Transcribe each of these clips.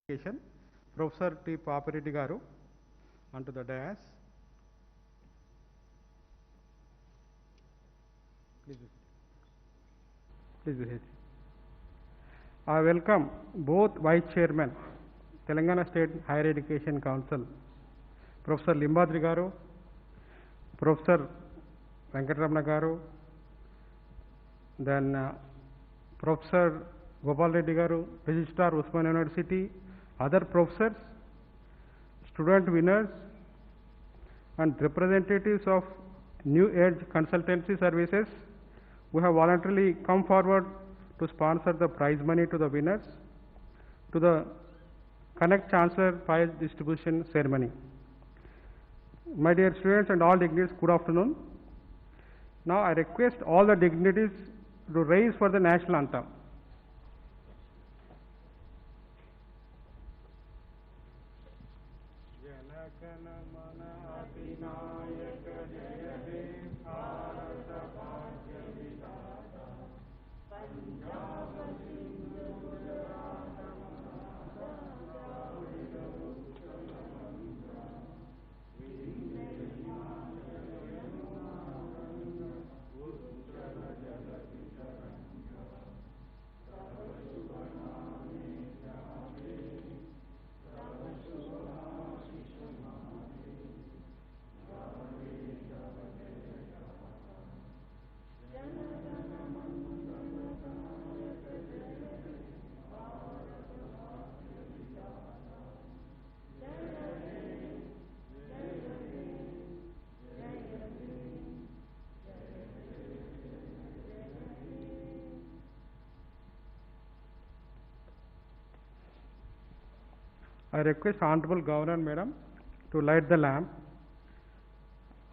Education, Professor T. Papireddy Garu, onto the dais. Please be seated. Please be seated. I welcome both Vice Chairman, Telangana State Higher Education Council, Professor Limbadri Garu, Professor Venkatramana Garu, then Professor Gopal Reddy Garu, Registrar Usman University, other professors, student winners, and representatives of New Age Consultancy Services who have voluntarily come forward to sponsor the prize money to the winners, to the Connect Chancellor Prize Distribution Ceremony. My dear students and all dignitaries, good afternoon. Now I request all the dignitaries to rise for the national anthem. I request Honorable Governor Madam to light the lamp.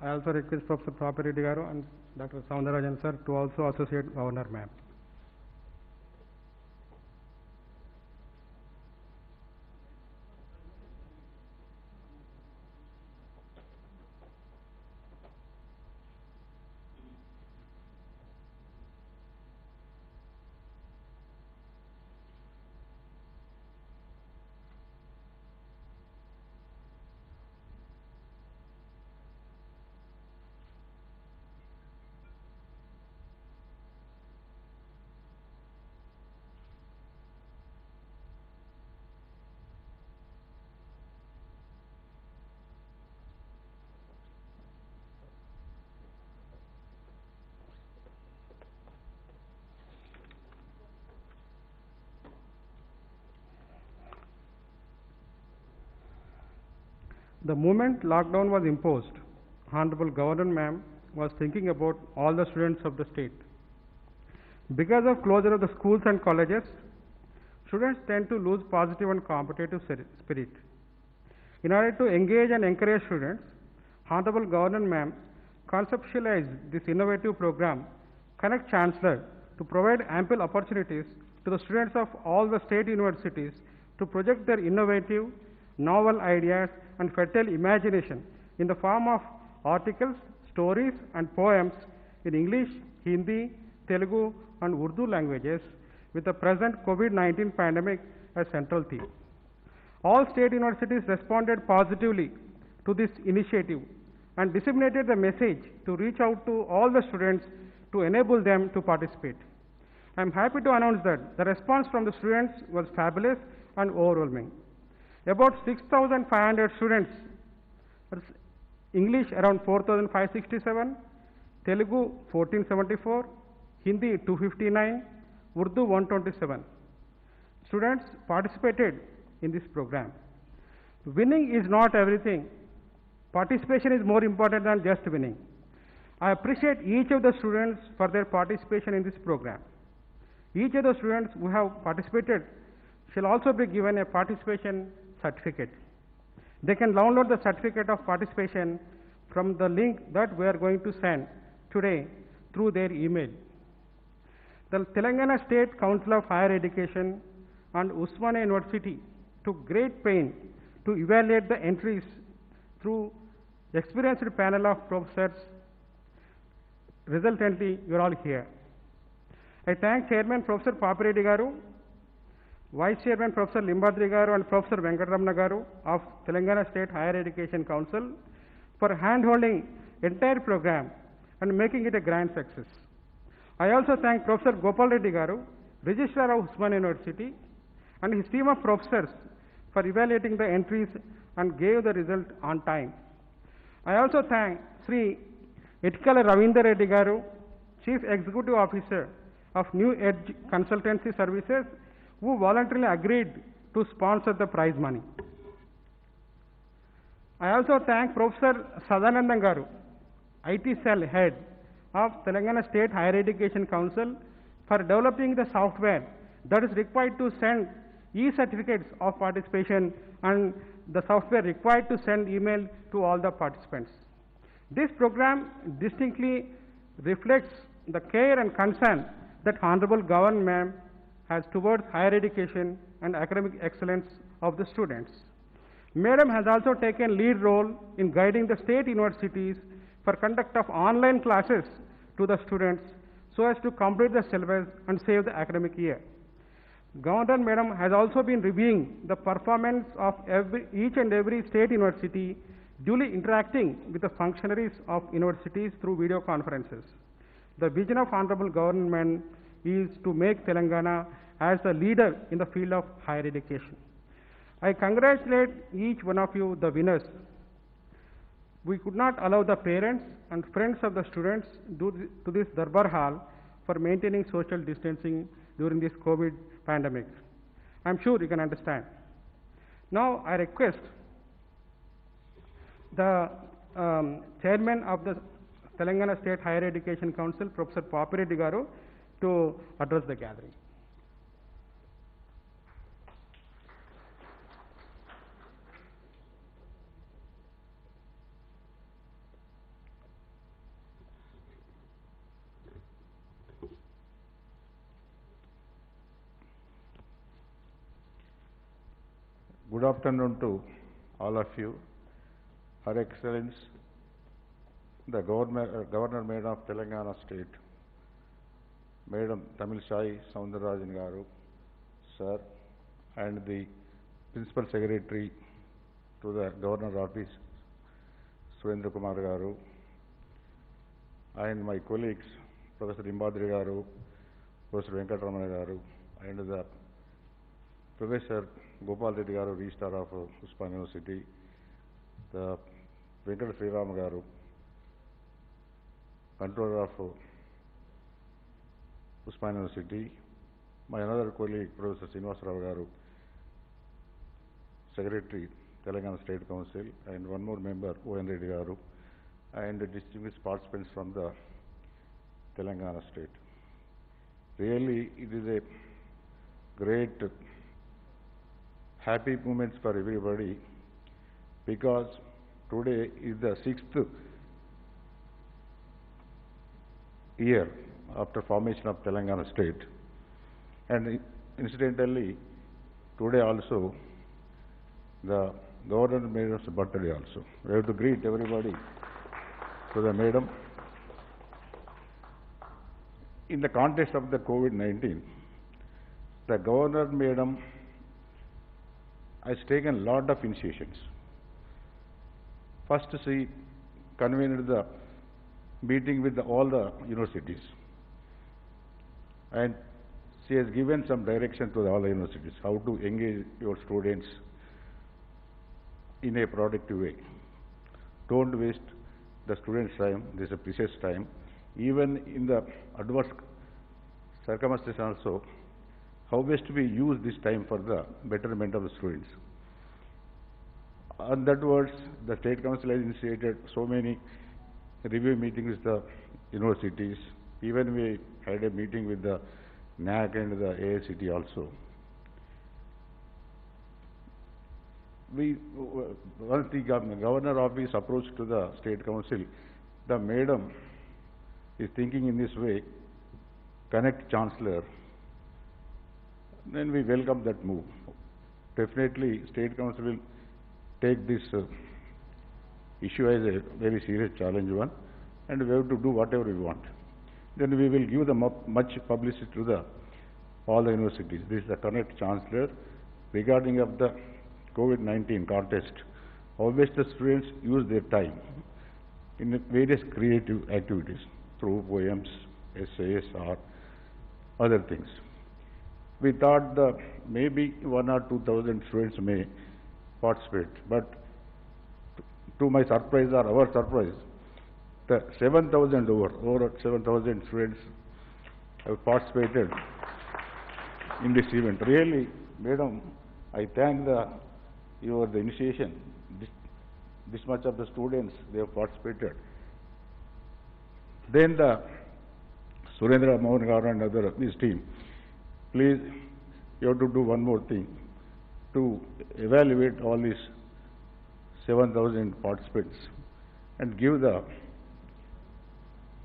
I also request Professor Papireddy Garu and Dr. Soundarajan sir to also associate Governor Ma'am. The moment lockdown was imposed, Honorable Governor Ma'am was thinking about all the students of the state. Because of closure of the schools and colleges, students tend to lose positive and competitive spirit. In order to engage and encourage students, Honorable Governor Ma'am conceptualized this innovative program, Connect Chancellor, to provide ample opportunities to the students of all the state universities to project their innovative, novel ideas and fertile imagination in the form of articles, stories and poems in English, Hindi, Telugu and Urdu languages with the present COVID-19 pandemic as central theme. All state universities responded positively to this initiative and disseminated the message to reach out to all the students to enable them to participate. I am happy to announce that the response from the students was fabulous and overwhelming. About 6,500 students, English around 4,567, Telugu 1474, Hindi 259, Urdu 127. Students participated in this program. Winning is not everything. Participation is more important than just winning. I appreciate each of the students for their participation in this program. Each of the students who have participated shall also be given a participation certificate. They can download the certificate of participation from the link that we are going to send today through their email. The Telangana State Council of Higher Education and Usmania University took great pain to evaluate the entries through experienced panel of professors. Resultantly, you are all here. I thank Chairman Professor Papireddy Garu Vice Chairman Professor Limbadri Garu and Professor Venkatraman Garu of Telangana State Higher Education Council for hand-holding entire program and making it a grand success. I also thank Professor Gopal Reddy Garu, Registrar of Usmania University, and his team of professors for evaluating the entries and gave the result on time. I also thank Sri Itkala Ravindra Reddy Garu, Chief Executive Officer of New Edge Consultancy Services, who voluntarily agreed to sponsor the prize money. I also thank Professor Sadanandan Garu, IT Cell Head of Telangana State Higher Education Council, for developing the software that is required to send e-certificates of participation and the software required to send email to all the participants. This program distinctly reflects the care and concern that Honorable Governor Ma'am has towards higher education and academic excellence of the students. Madam has also taken lead role in guiding the state universities for conduct of online classes to the students so as to complete the syllabus and save the academic year. Governor Madam has also been reviewing the performance of each and every state university, duly interacting with the functionaries of universities through video conferences. The vision of Honorable Government is to make Telangana as a leader in the field of higher education. I congratulate each one of you, the winners. We could not allow the parents and friends of the students to this Darbar Hall for maintaining social distancing during this COVID pandemic. I'm sure you can understand. Now I request the Chairman of the Telangana State Higher Education Council, Professor Papireddy Garu, to address the gathering. Good afternoon to all of you. Her Excellence, the Governor Madam of Telangana State, Madam Tamil Sai Soundararajan Garu, Sir, and the Principal Secretary to the Governor Office, Surendra Kumar Garu, and my colleagues, Professor Limbadri Garu, Professor Venkatraman Garu, and the Professor Gopal Reddy Garu, Registrar of Usmania University, the Venkata Sriram Garu, Controller of Usmania University, my another colleague, Professor Srinivasa Rao Garu, Secretary, Telangana State Council, and one more member, O.N. Reddy Garu, and the distinguished participants from the Telangana State. Really, it is a great happy moments for everybody, because today is the 6th year after formation of Telangana State, and incidentally today also the Governor Madam's birthday also. We have to greet everybody to the Madam. In the context of the COVID-19, the Governor Madam has taken a lot of initiations. First, she convened the meeting with all the universities, and she has given some direction to all the universities how to engage your students in a productive way. Don't waste the students' time. This is a precious time. Even in the adverse circumstances also, how best we use this time for the betterment of the students. On that words, the State Council has initiated so many review meetings with the universities. Even we had a meeting with the NAC and the AICT also. Once the Governor Office approached to the State Council, the Madam is thinking in this way, connect Chancellor. Then we welcome that move. Definitely, State Council will take this issue as a very serious challenge one, and we have to do whatever we want. Then we will give the much publicity to the all the universities. This is the current chancellor. Regarding of the COVID-19 contest, how best the students use their time in various creative activities through poems, essays, or other things. We thought that maybe 1,000 or 2,000 students may participate, but to my surprise or our surprise, the 7,000 over 7,000 students have participated in this event. Really, Madam, I thank the initiation. This much of the students, they have participated. Then the Surendra Mohan Garu and other, this team, please, you have to do one more thing, to evaluate all these 7,000 participants and give the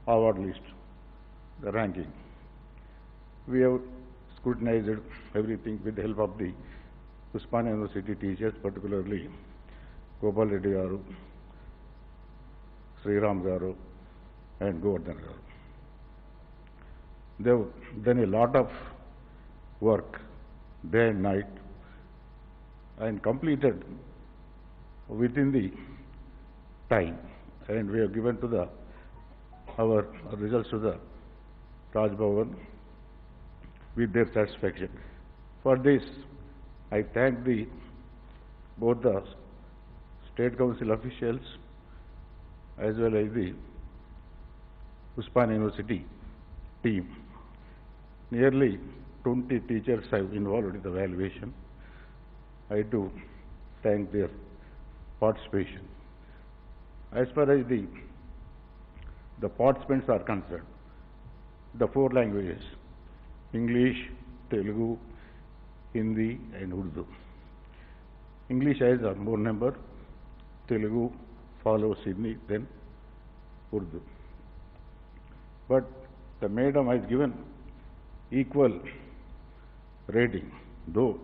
award list, the ranking. We have scrutinized everything with the help of the Usmania University teachers, particularly Gopal Reddy Garu, Sriram Garu, and Govardhan Garu. They have done a lot of work, day and night, and completed within the time. And we have given to our results to the Raj Bhavan with their satisfaction. For this, I thank both the State Council officials as well as the Usmania University team. Nearly 20 teachers have involved in the evaluation. I do thank their participation. As far as the participants are concerned, the 4 languages, English, Telugu, Hindi, and Urdu. English has a more number, Telugu follows Hindi, then Urdu. But the madam has given equal rating, though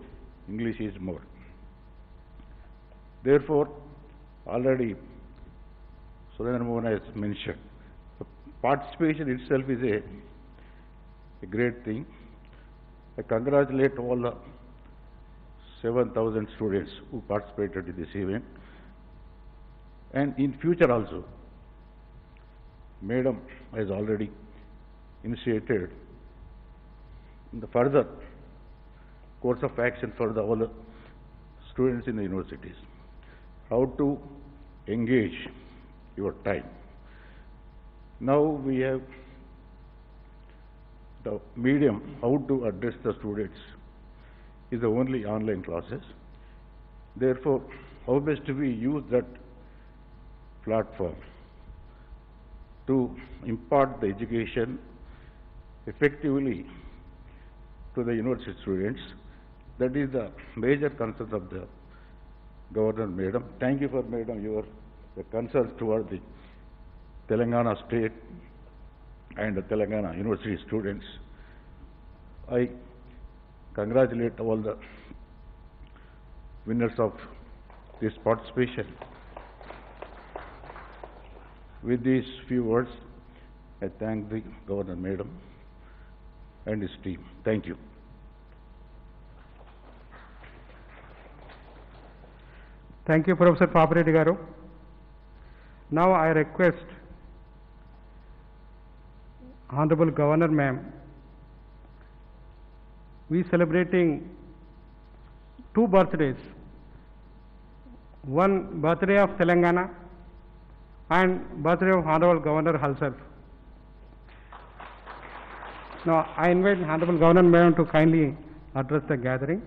English is more. Therefore, already Surendra Mohan has mentioned, the participation itself is a great thing. I congratulate all the 7,000 students who participated in this event. And in future also, Madam has already initiated the further course of action for all the students in the universities. How to engage your time. Now we have the medium how to address the students is the only online classes. Therefore, how best we use that platform to impart the education effectively to the university students. That is the major concern of the Governor Madam. Thank you for Madam your concerns toward the Telangana state and the Telangana university students. I congratulate all the winners of this participation. With these few words, I thank the Governor Madam and his team. Thank you. Thank you, Professor Papireddy Garu. Now I request Honorable Governor Ma'am, we celebrating 2 birthdays, one birthday of Telangana and birthday of Honorable Governor herself. Now I invite Honorable Governor Ma'am to kindly address the gathering.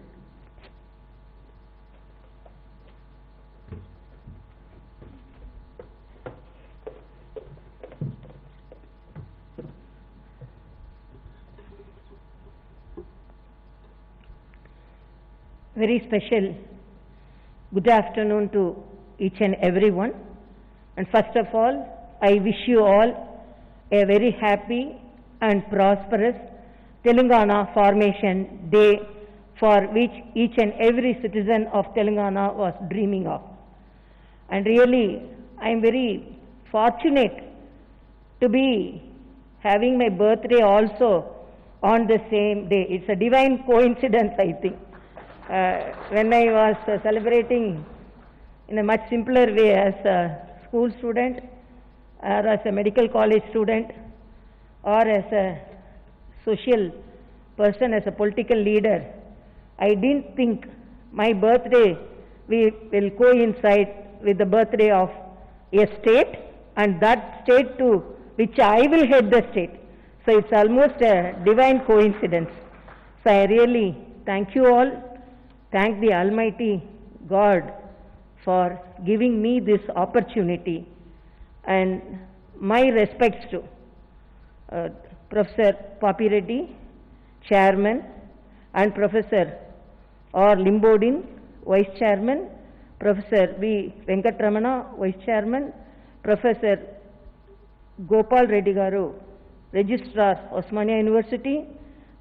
Very special good afternoon to each and everyone. And first of all, I wish you all a very happy and prosperous Telangana Formation Day, for which each and every citizen of Telangana was dreaming of. And really, I am very fortunate to be having my birthday also on the same day. It's a divine coincidence, I think. When I was celebrating in a much simpler way as a school student, or as a medical college student, or as a social person, as a political leader, I didn't think my birthday will coincide with the birthday of a state, and that state to which I will head the state. So it's almost a divine coincidence. So I really thank you all, thank the Almighty God for giving me this opportunity, and my respects to Professor Papi Reddy, Chairman, and Professor R. Limbodin, Vice Chairman, Professor V. Venkatramana, Vice Chairman, Professor Gopal Reddy Garu, Registrar, Osmania University,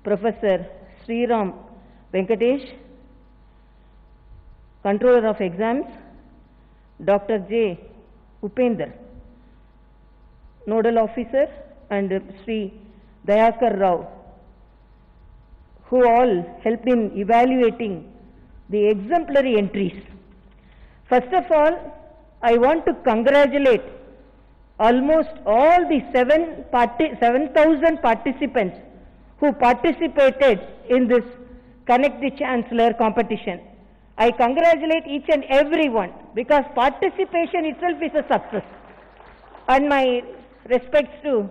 Professor Sriram Venkatesh, Controller of Exams, Dr. J. Upender, Nodal Officer, and Sri Dayakar Rao, who all helped in evaluating the exemplary entries. First of all, I want to congratulate almost all the 7,000 participants who participated in this Connect the Chancellor competition. I congratulate each and every one, because participation itself is a success. And my respects to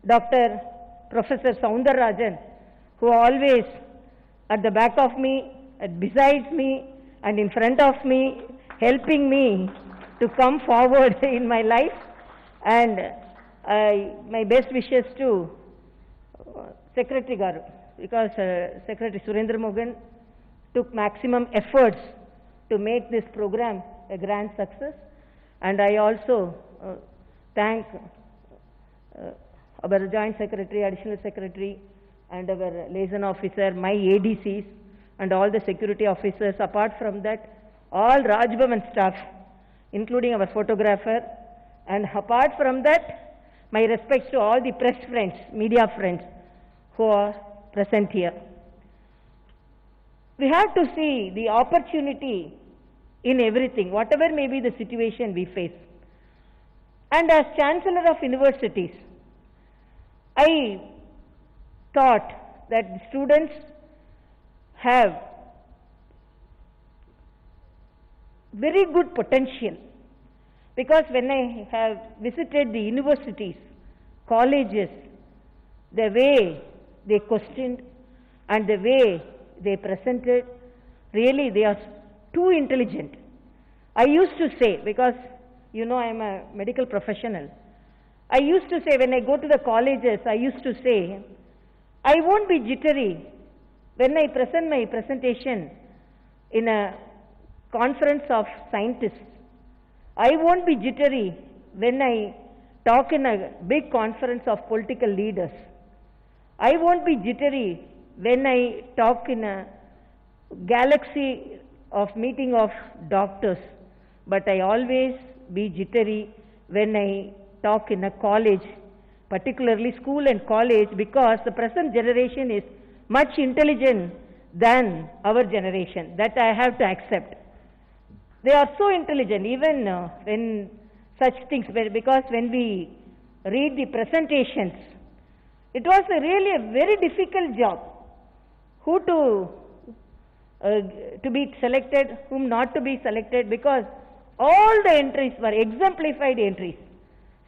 Dr. Professor Soundarajan, who always at the back of me, besides me, and in front of me, helping me to come forward in my life. And my best wishes to Secretary Garu, because Secretary Surendra Mogan took maximum efforts to make this program a grand success. And I also thank our Joint Secretary, Additional Secretary, and our liaison officer, my ADCs, and all the security officers. Apart from that, all Raj Bhavan staff, including our photographer. And apart from that, my respects to all the press friends, media friends who are present here. We have to see the opportunity in everything, whatever may be the situation we face. And as Chancellor of Universities, I thought that students have very good potential, because when I have visited the universities, colleges, the way they questioned and the way they presented, really they are too intelligent. I used to say, because you know I am a medical professional, I used to say when I go to the colleges, I used to say, I won't be jittery when I present my presentation in a conference of scientists. I won't be jittery when I talk in a big conference of political leaders. I won't be jittery when I talk in a galaxy of meeting of doctors. But I always be jittery when I talk in a college, particularly school and college, because the present generation is much intelligent than our generation. That I have to accept. They are so intelligent, even when such things, because when we read the presentations, it was really a very difficult job. Who to be selected, whom not to be selected, because all the entries were exemplified entries.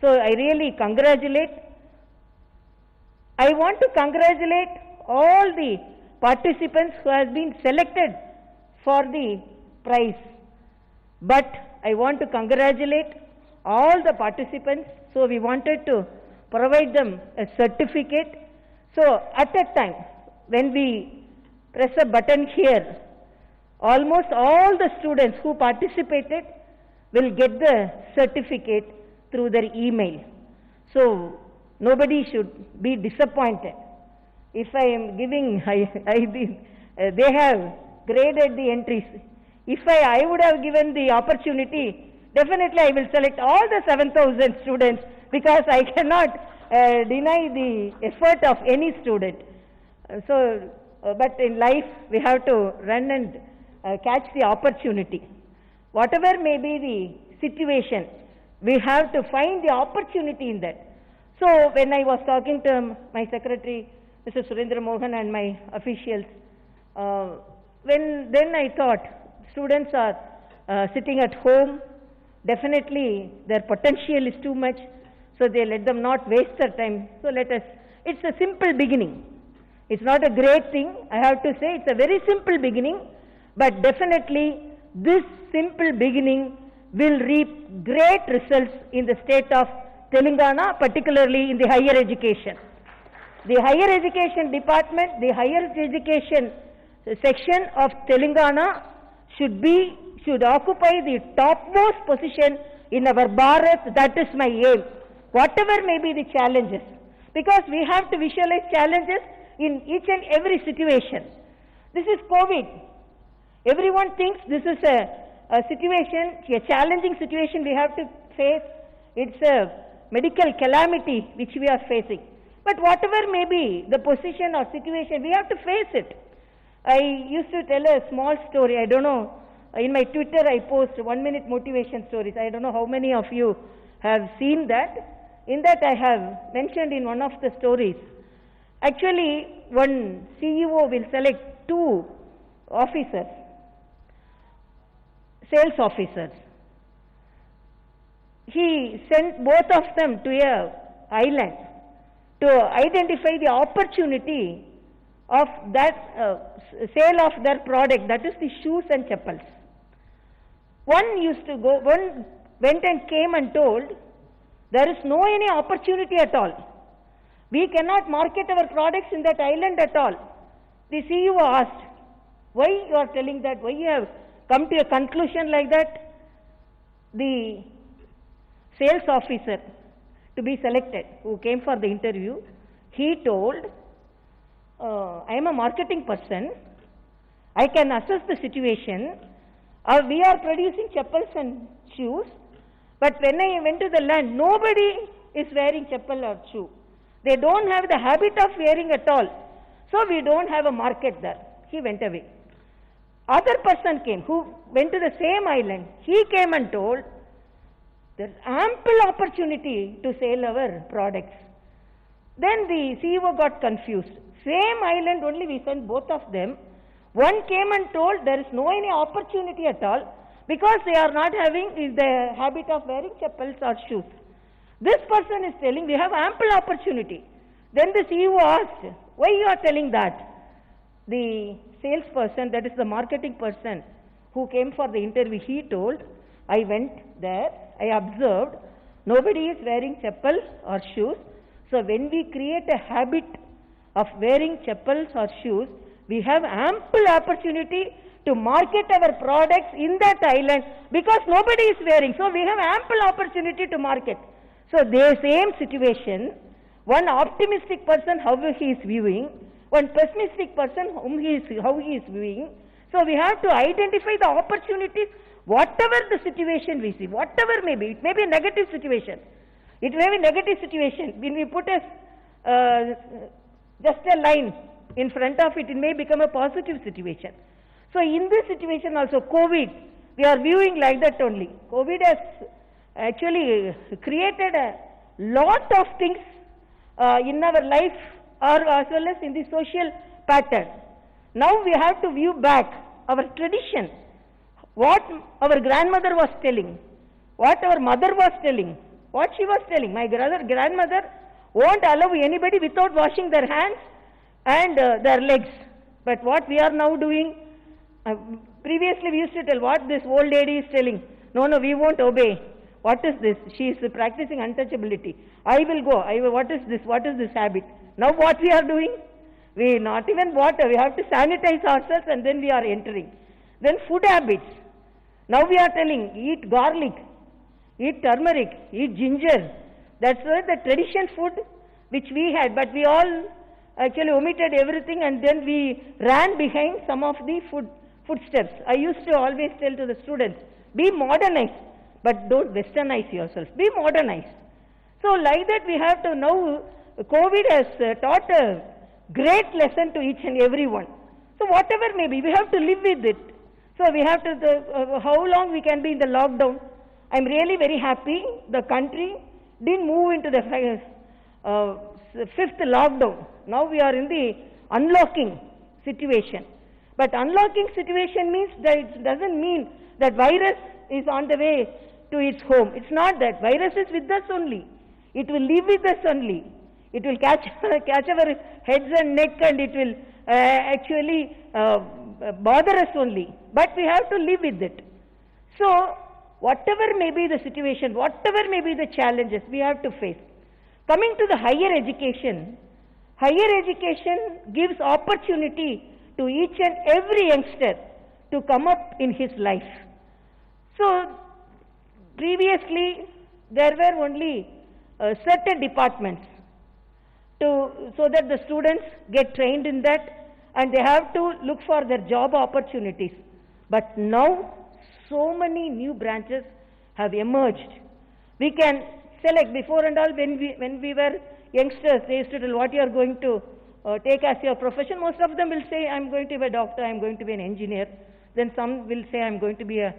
So I really congratulate. I want to congratulate all the participants who have been selected for the prize. But I want to congratulate all the participants. So we wanted to provide them a certificate. So at that time, when we press a button here, almost all the students who participated will get the certificate through their email. So nobody should be disappointed. If I am giving, they have graded the entries. If I would have given the opportunity, definitely I will select all the 7,000 students, because I cannot deny the effort of any student. But in life, we have to run and catch the opportunity. Whatever may be the situation, we have to find the opportunity in that. So when I was talking to my secretary, Mr. Surendra Mohan, and my officials, then I thought, students are sitting at home, definitely their potential is too much, so they let them not waste their time. So it's a simple beginning. It's not a great thing, I have to say, it's a very simple beginning, but definitely this simple beginning will reap great results in the state of Telangana, particularly in the higher education. The higher education department, the higher education section of Telangana should occupy the topmost position in our Bharat. That is my aim, whatever may be the challenges, because we have to visualize challenges in each and every situation. This is COVID. Everyone thinks this is a situation, a challenging situation we have to face. It's a medical calamity which we are facing. But whatever may be the position or situation, we have to face it. I used to tell a small story. I don't know, in my Twitter I post 1-minute motivation stories. I don't know how many of you have seen that. In that I have mentioned in one of the stories, actually one CEO will select 2 officers, sales officers. He sent both of them to an island to identify the opportunity of that sale of their product, that is the shoes and chappals. One went and came and told, there is no any opportunity at all. We cannot market our products in that island at all. The CEO asked, why you are telling that? Why you have come to a conclusion like that? The sales officer to be selected, who came for the interview, he told, I am a marketing person, I can assess the situation, we are producing chappals and shoes, but when I went to the land, nobody is wearing chappal or shoe. They don't have the habit of wearing at all, so we don't have a market there. He went away. Other person came, who went to the same island, he came and told, there is ample opportunity to sell our products. Then the CEO got confused. Same island only, we sent both of them. One came and told there is no any opportunity at all because they are not having the habit of wearing chappals or shoes. This person is telling we have ample opportunity. Then the CEO asked, why you are telling that? The salesperson, that is the marketing person who came for the interview, he told, I went there, I observed, nobody is wearing chappal or shoes. So when we create a habit of wearing chappals or shoes, we have ample opportunity to market our products in that island because nobody is wearing. So we have ample opportunity to market. So the same situation, one optimistic person, how he is viewing, one pessimistic person, how he is viewing. So we have to identify the opportunities, whatever the situation we see, whatever may be. It may be a negative situation. It may be a negative situation. When we put just a line in front of it, it may become a positive situation. So in this situation also, COVID, we are viewing like that only. COVID has actually created a lot of things in our life or as well as in the social pattern. Now we have to view back our tradition, what our grandmother was telling, what our mother was telling, what she was telling. My grandmother won't allow anybody without washing their hands and their legs. But what we are now doing, previously we used to tell what this old lady is telling. No, we won't obey. What is this? She is practicing untouchability. I will go. What is this? What is this habit? Now what we are doing? We not even water. We have to sanitize ourselves and then we are entering. Then food habits. Now we are telling, eat garlic, eat turmeric, eat ginger. That's why the tradition food which we had, but we all actually omitted everything and then we ran behind some of the footsteps. I used to always tell to the students, be modernized, but don't westernize yourself. Be modernized. So like that we have to now, COVID has taught great lesson to each and every one. So whatever may be, we have to live with it. So we have to, how long we can be in the lockdown. I'm really very happy the country didn't move into the fifth lockdown. Now we are in the unlocking situation. But unlocking situation means that it doesn't mean that virus is on the way to its home. It's not that. Virus is with us only. It will live with us only. It will catch our heads and neck, and it will actually bother us only. But we have to live with it. So whatever may be the situation, whatever may be the challenges, we have to face. Coming to the higher education gives opportunity to each and every youngster to come up in his life. So previously there were only certain departments so that the students get trained in that, and they have to look for their job opportunities. But now so many new branches have emerged. We can select. Before and all, when we were youngsters, they used to tell what you are going to take as your profession. Most of them will say, I'm going to be a doctor, I'm going to be an engineer. Then some will say, I'm going to be a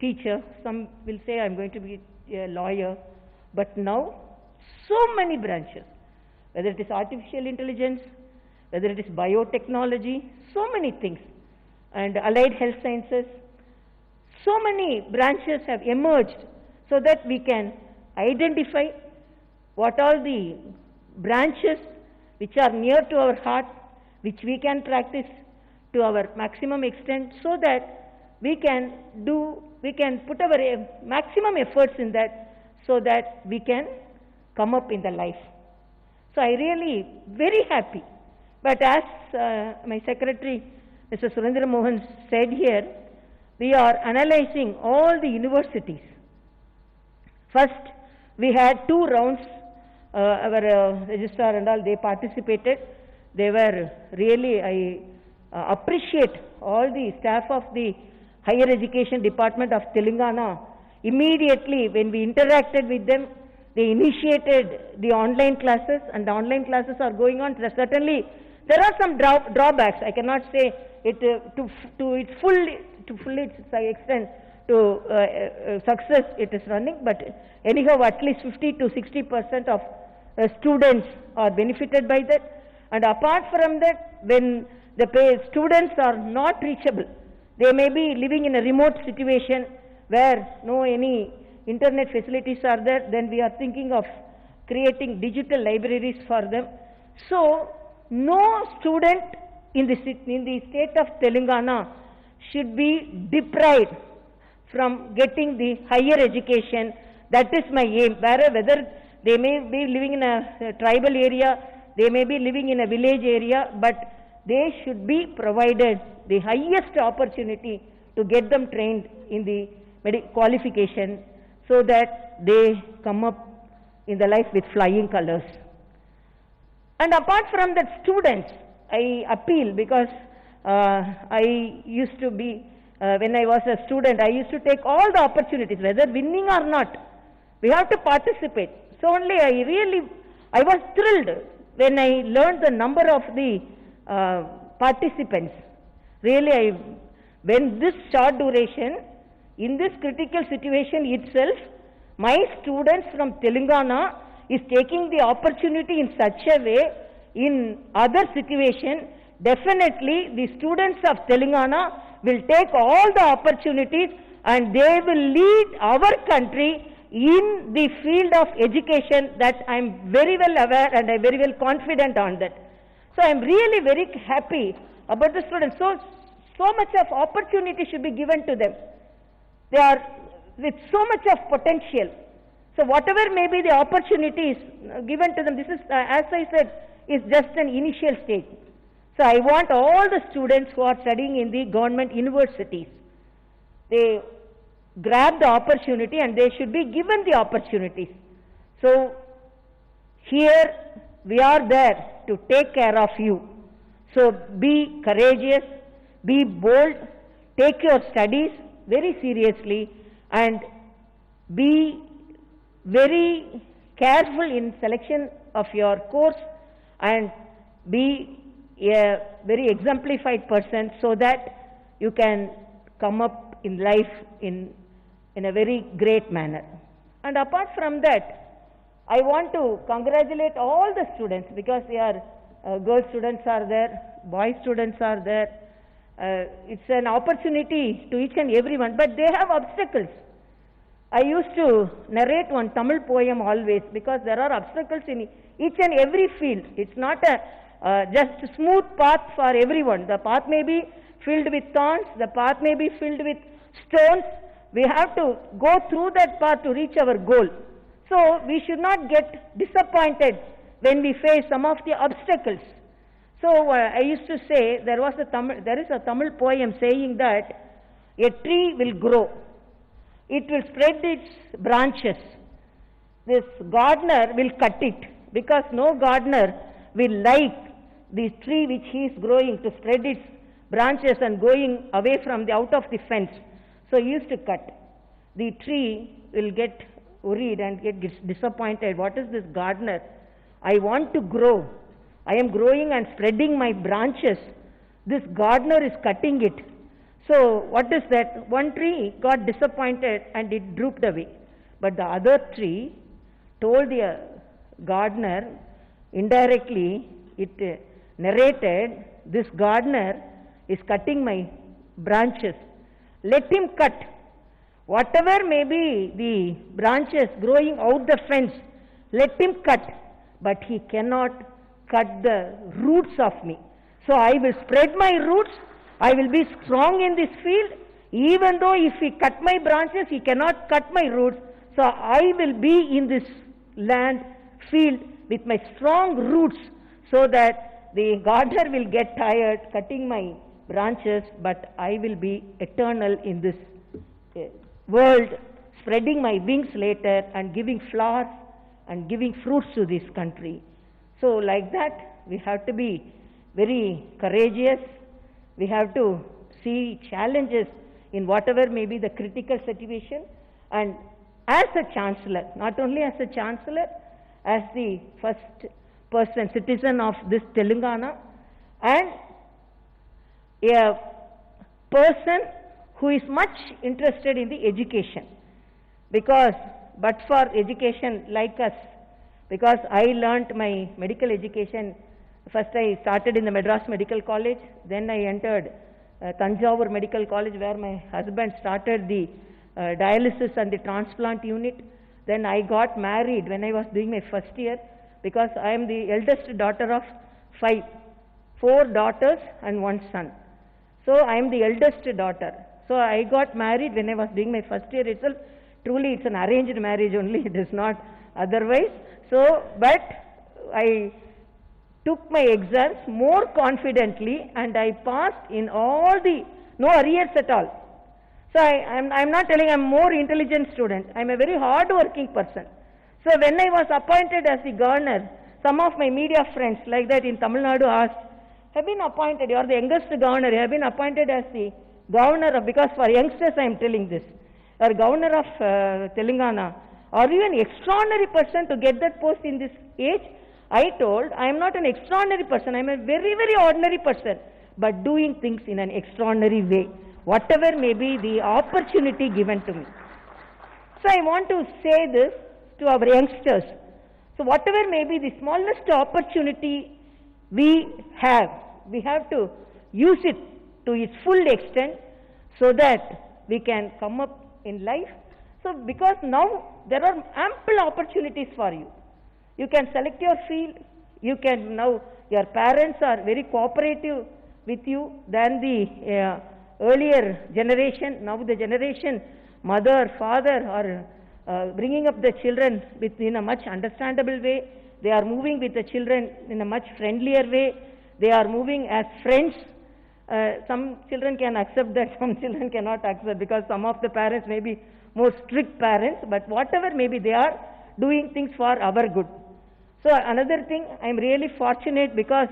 teacher. Some will say, I'm going to be a lawyer. But now, so many branches, whether it is artificial intelligence, whether it is biotechnology, so many things, and allied health sciences, so many branches have emerged so that we can identify what are the branches which are near to our heart, which we can practice to our maximum extent, so that we can put our maximum efforts in that, so that we can come up in the life. So I really very happy. But as my secretary, Mr. Surendra Mohan, said here, we are analyzing all the universities. First, we had 2 rounds. Our registrar and all, they participated. They were really, I appreciate all the staff of the Higher Education Department of Telangana. Immediately when we interacted with them, they initiated the online classes, and the online classes are going on. Certainly, there are some drawbacks. I cannot say it to its full extent to success it is running, but anyhow, at least 50 to 60% of students are benefited by that. And apart from that, when the students are not reachable, they may be living in a remote situation where no any internet facilities are there, then we are thinking of creating digital libraries for them. So no student in the state of Telangana should be deprived from getting the higher education. That is my aim. Whether they may be living in a tribal area, they may be living in a village area, but they should be provided the highest opportunity to get them trained in the qualification, so that they come up in the life with flying colors. And apart from that, students, I appeal, because I used to be, when I was a student, I used to take all the opportunities, whether winning or not, we have to participate. So only I was thrilled when I learned the number of the participants. Really, when this short duration, in this critical situation itself, my students from Telangana is taking the opportunity in such a way. In other situation, definitely the students of Telangana will take all the opportunities, and they will lead our country in the field of education. That I am very well aware, and I am very well confident on that. So I am really very happy about the students. So much of opportunity should be given to them. They are with so much of potential. So whatever may be the opportunities given to them, this is, as I said, is just an initial stage. So I want all the students who are studying in the government universities, they grab the opportunity, and they should be given the opportunities. So here we are there to take care of you. So be courageous, be bold, take your studies very seriously, and be very careful in selection of your course, and be a very exemplified person so that you can come up in life in a very great manner. And apart from that, I want to congratulate all the students because they are girl students are there, boy students are there. It's an opportunity to each and everyone, but they have obstacles. I used to narrate one Tamil poem always because there are obstacles in each and every field. It's not a just smooth path for everyone. The path may be filled with thorns, the path may be filled with stones. We have to go through that path to reach our goal. So we should not get disappointed when we face some of the obstacles. So I used to say there is a Tamil poem saying that a tree will grow. It will spread its branches. This gardener will cut it because no gardener will like the tree which he is growing to spread its branches and going away from the out of the fence. So he used to cut. The tree will get worried and get disappointed. What is this gardener? I want to grow. I am growing and spreading my branches. This gardener is cutting it. So what is that? One tree got disappointed and it drooped away. But the other tree told the gardener, indirectly it narrated, this gardener is cutting my branches. Let him cut. Whatever may be the branches growing out the fence, let him cut. But he cannot cut the roots of me. So I will spread my roots. I will be strong in this field. Even though if he cut my branches, he cannot cut my roots. So I will be in this land, field with my strong roots so that the gardener will get tired cutting my branches, but I will be eternal in this world, spreading my wings later and giving flowers and giving fruits to this country. So like that, we have to be very courageous. We have to see challenges in whatever may be the critical situation. And as a chancellor, not only as a chancellor, as the first person, citizen of this Telangana, and a person who is much interested in the education. Because, but for education like us, because I learnt my medical education, first I started in the Madras Medical College, then I entered Tanjavur Medical College where my husband started the dialysis and the transplant unit. Then I got married when I was doing my first year because I am the eldest daughter of 5, 4 daughters and 1 son. So I am the eldest daughter. So I got married when I was doing my first year itself. Truly it's an arranged marriage only, it is not otherwise. So, but I took my exams more confidently and I passed in all the, no arrears at all. So I'm not telling I'm more intelligent student, I'm a very hard working person. So when I was appointed as the governor, some of my media friends like that in Tamil Nadu asked, have been appointed, you are the youngest governor, you have been appointed as the governor of, because for youngsters I am telling this, you are governor of Telangana, are you an extraordinary person to get that post in this age? I told, I am not an extraordinary person, I am a very, very ordinary person, but doing things in an extraordinary way, whatever may be the opportunity given to me. So I want to say this to our youngsters. So whatever may be the smallest opportunity we have to use it to its full extent so that we can come up in life. So because now there are ample opportunities for you. You can select your field, you can now, your parents are very cooperative with you than the earlier generation. Now the generation, mother, father are bringing up the children in a much understandable way. They are moving with the children in a much friendlier way. They are moving as friends. Some children can accept that, some children cannot accept because some of the parents may be more strict parents, but whatever may be, they are doing things for our good. So another thing, I am really fortunate because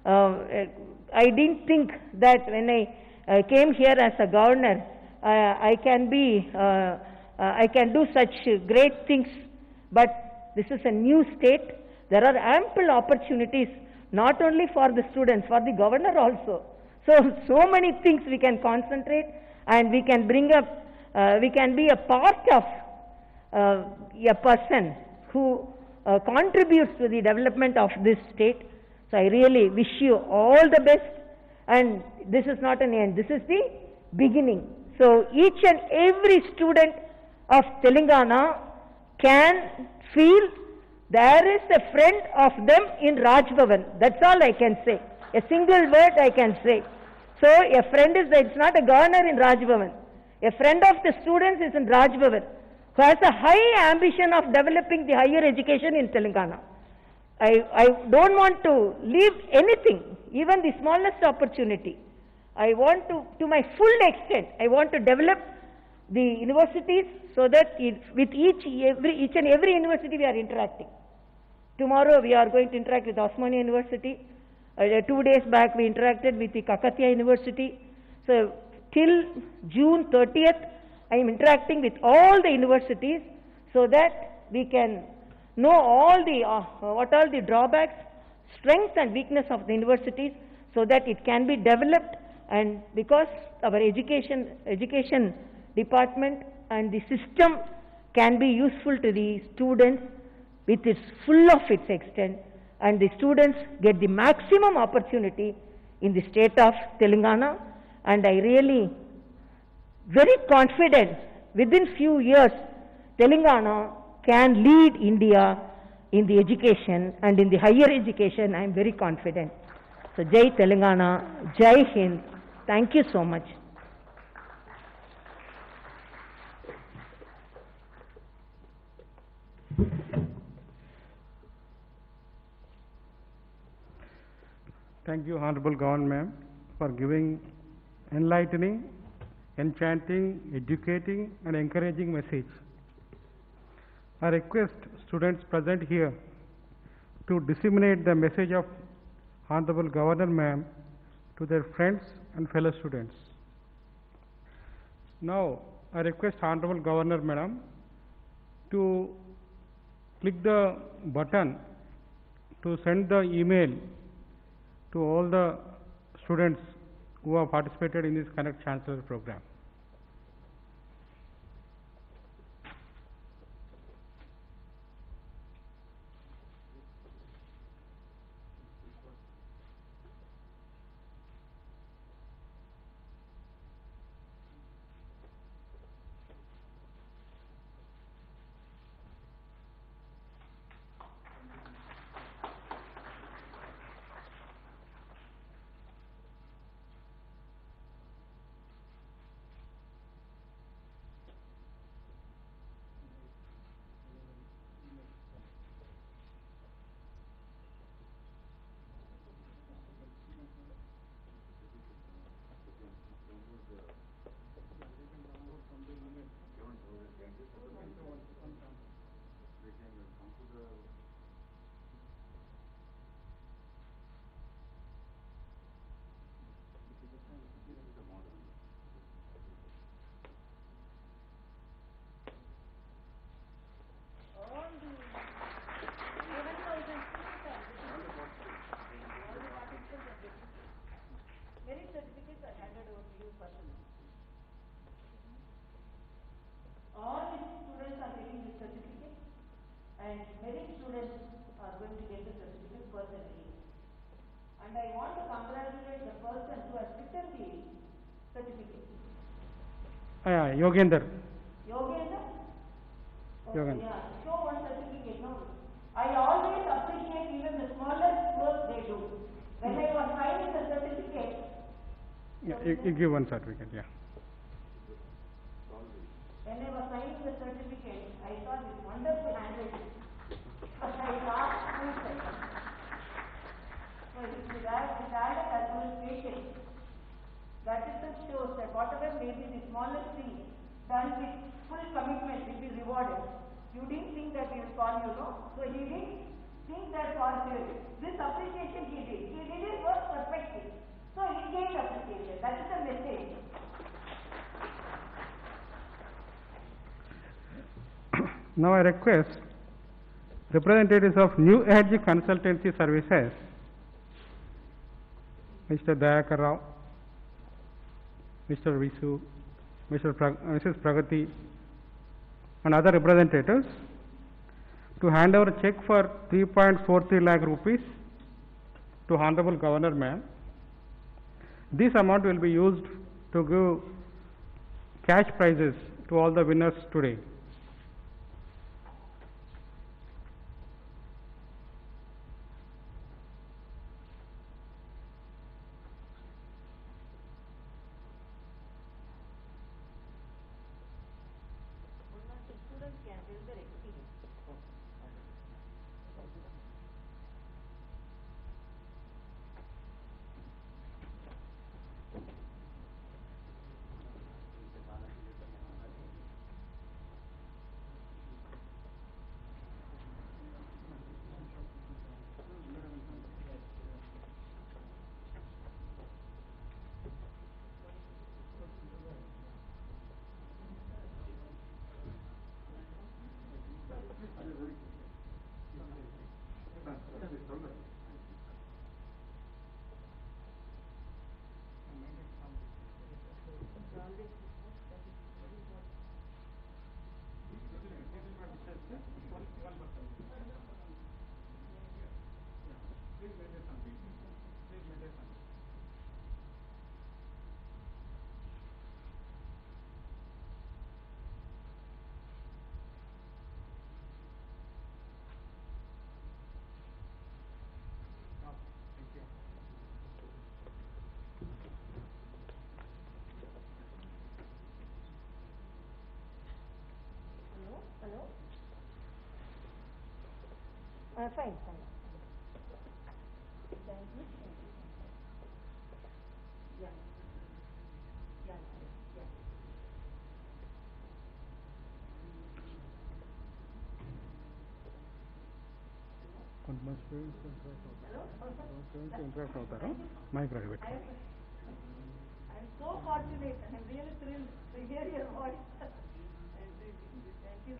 I didn't think that when I came here as a governor, I can do such great things, but this is a new state. There are ample opportunities not only for the students, for the governor also. So many things we can concentrate, and we can bring up, we can be a part of a person who contributes to the development of this state. So I really wish you all the best, and this is not an end, this is the beginning. So each and every student of Telangana can feel there is a friend of them in Raj Bhavan. That's all I can say. A single word I can say. So a friend is, it's not a governor in Raj Bhavan. A friend of the students is in Raj Bhavan, who has a high ambition of developing the higher education in Telangana. I don't want to leave anything, even the smallest opportunity. I want to my full extent, I want to develop the universities so that with each and every university we are interacting. Tomorrow we are going to interact with Osmania University. 2 days back we interacted with the Kakatiya University. So till June 30th, I am interacting with all the universities so that we can know all the what are the drawbacks, strengths and weakness of the universities, so that it can be developed. And because our education department and the system can be useful to the students with its full of its extent, and the students get the maximum opportunity in the state of Telangana. And I really very confident within few years Telangana can lead India in the education and in the higher education. I am very confident. So Jai Telangana, Jai Hind. Thank you so much. Thank you, Honorable Governor Ma'am, for giving enlightening, enchanting, educating and encouraging message. I request students present here to disseminate the message of Honorable Governor Ma'am to their friends and fellow students. Now, I request Honorable Governor Madam to click the button to send the email to all the students who have participated in this Connect Chancellor program. And many students are going to get the certificate personally. And I want to congratulate the person who has written the certificate. Yogender. Yogender? Okay, Yogender. yeah, show one certificate. No, I always appreciate even the smallest work they do. When I was signing the certificate. Yeah, you give one certificate, yeah. When I was signing the certificate, I saw this wonderful handwriting. But I asked myself, so with talent as well as patience, that itself shows that whatever may be the smallest thing done with full commitment will be rewarded. You didn't think that he will call you, no? So he didn't think that for this appreciation he did. He did his work perfectly. So he gave appreciation. That is the message. Now I request representatives of New Age Consultancy Services Mr. Dayakar Rao, Mr. Visu, Mrs. Pragati, and other representatives to hand over a check for 3.43 lakh rupees to Honorable Governor Ma'am. This amount will be used to give cash prizes to all the winners today. Hello? Fine. Thank you. Yeah. కొంతమంది students interact అవుతారు mic ready పెట్టుకోండి. I am so fortunate. I am really thrilled to hear your voice. Thank you.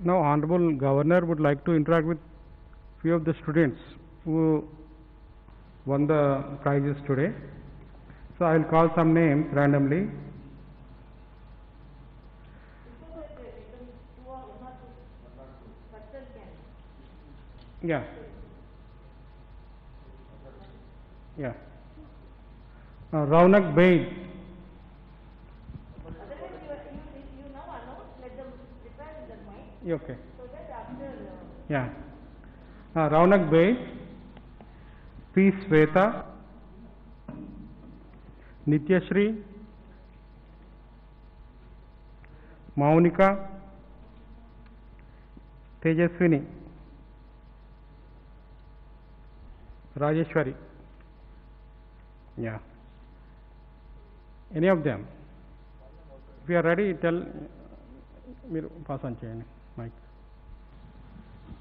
Now, Honorable Governor would like to interact with few of the students who won the prizes today. So, I will call some names randomly. Yeah. Yeah. Raunak Baid. Okay. Yeah. Raunak Bey, P. Sweta, Nityashri, Maunika, Tejaswini, Rajeshwari. Yeah. Any of them? If you are ready, tell me, pass on chain. Mike.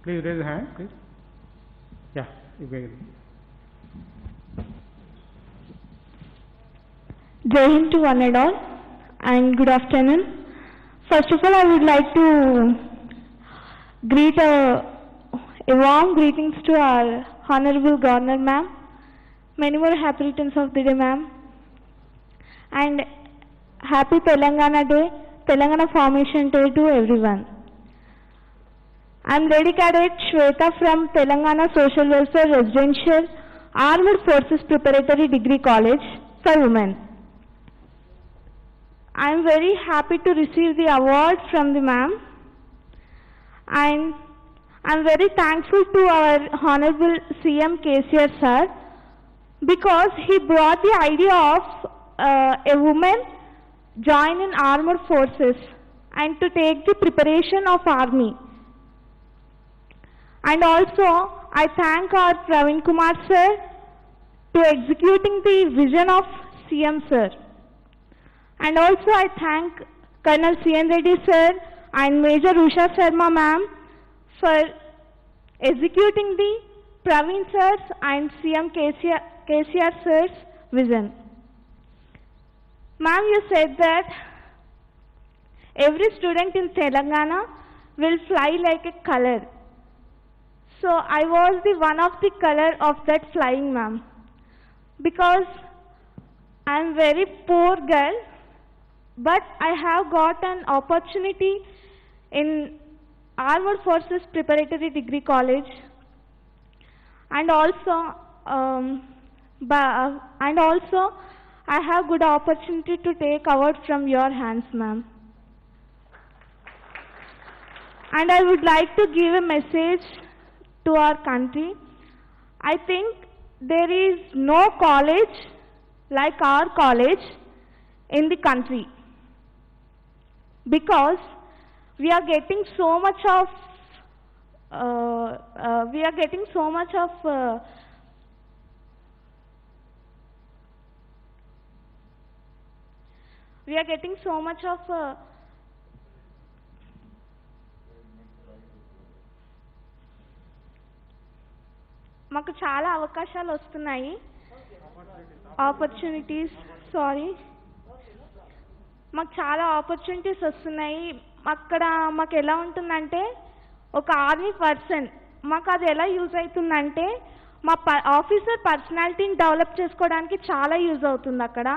Please raise your hand, please. Yeah, you may. Jai Hind to one and all, and good afternoon. First of all, I would like to greet a warm greetings to our Honorable Governor Ma'am. Many more happy returns of the day, Ma'am. And happy Telangana Day, Telangana Formation Day to everyone. I'm Lady Cadet Shweta from Telangana Social Welfare Residential Armed Forces Preparatory Degree College for Women. I'm very happy to receive the award from the ma'am, and I'm very thankful to our Honorable CM KCR sir, because he brought the idea of a woman join in armed forces and to take the preparation of army. And also I thank our Praveen Kumar sir to executing the vision of CM sir. And also I thank Colonel C.N. Reddy sir and Major Usha Sharma ma'am for executing the Praveen sir's and CM KCR sir's vision. Ma'am, you said that every student in Telangana will fly like a color. So I was the one of the color of that flying, ma'am, because I am very poor girl, but I have got an opportunity in Armed Forces Preparatory Degree College, and also I have good opportunity to take award from your hands, ma'am. And I would like to give a message to our country. I think there is no college like our college in the country, because we are getting so much of మాకు చాలా అవకాశాలు వస్తున్నాయి, opportunities మాకు చాలా opportunities వస్తున్నాయి. అక్కడ మాకు ఎలా ఉంటుందంటే, ఒక ఆర్మీ పర్సన్ మాకు అది ఎలా యూజ్ అవుతుందంటే, మా ఆఫీసర్ పర్సనాలిటీని డెవలప్ చేసుకోవడానికి చాలా యూజ్ అవుతుంది అక్కడ.